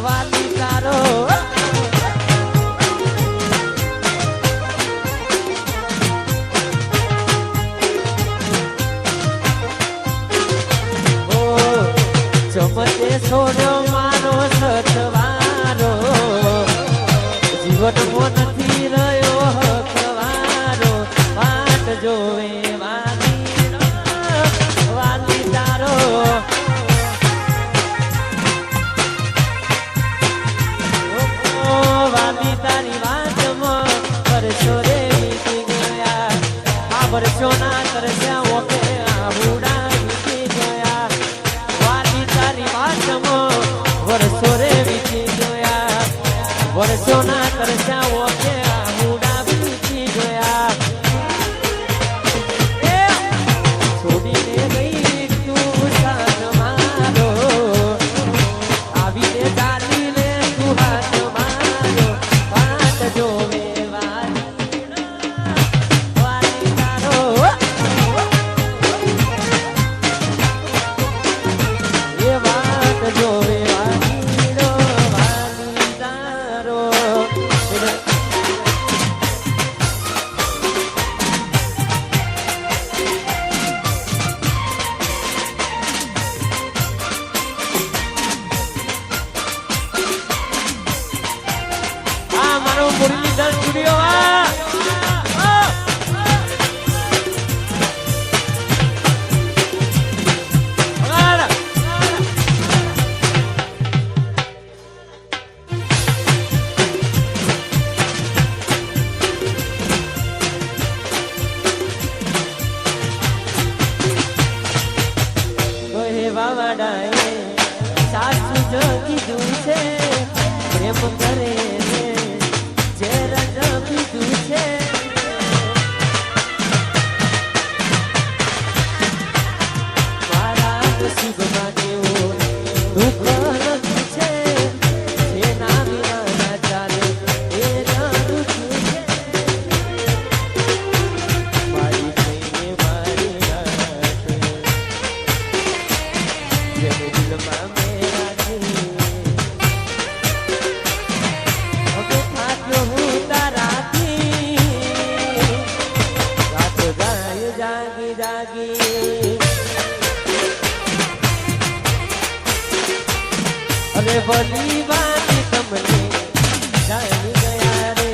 વાલી તારો ચમતે છોડ્યો મારો સથવારો જીવનમાં નથી રહ્યો હકવારો વાટ જોવે વાલી તારો વાલી તારી વાતમાં વર્ષો રે વીતી ગયા આ વર્ષોના તરસ્યા ઓકે આબુડા વીતી ગયા વાલી તારી વાતમાં વર્ષો રે વીતી ગયા વર્ષોના તરસ્યા ઓકે આબુડા વીતી ગયા છોડીને ગઈ તું સાથ મારો આવીને ચાલીને તું હાથ મારો વાત જોવે વાલી તારો એ વાત જોવે વાલી તારો આ મારો મુરલીધર સ્ટુડિયો વાવાડાએ સાસુ જો કીધું છે પ્રેમ કરે જે રજ પીધું છે મારા નસીબમાં કેવું દુઃખ લખ્યું છે જેના વિના ના ચાલે એ જાણું છું મારી થઈને મારી રાખે જેને દિલમાં મેં રાખી હવે થાક્યો હું તારાથી રાતો જાય જાગી જાગી અરે ભલી વાત તમને જાણી ગયા રે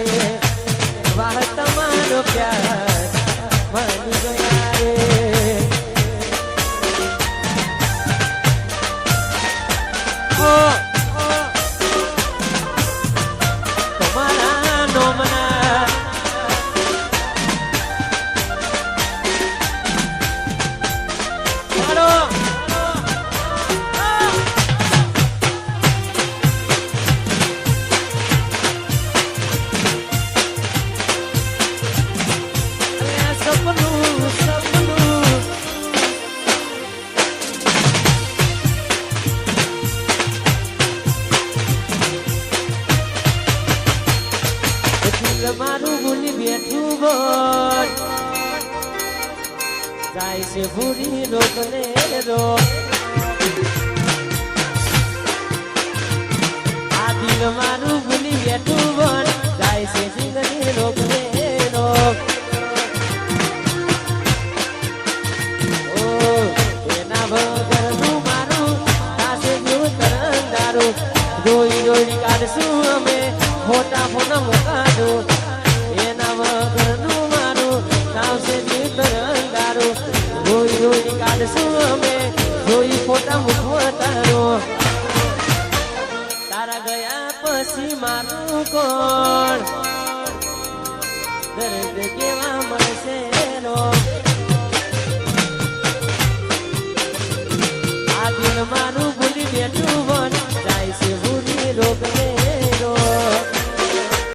વાહ તમારો પ્યાર માની ગયા રે તમારા નોમના મારું ભૂલી બેઠું બોલ જાય છે ભૂરી રોકને રોક આ દિલ મારું ભૂલી બેઠું બોલ જાય છે સિંગની રોકને રોક ઓ એના વગરનું મારું પાસે જેવું તરંદારું રોઈ રોઈ કાઢશું અમે ફોટા ફોટા મુકાડું એના વગરનું મારું આવશે ભીતર અંધારું રોઈ રોઈ કાઢશું અમે જોઈ ફોટા મૂકવા તારો તારા ગયા પછી મારું કોણ દર્દ કેવા મળશે આ દિલ મારું ભૂલી બેઠું બન જાય છે ભૂલી રોગ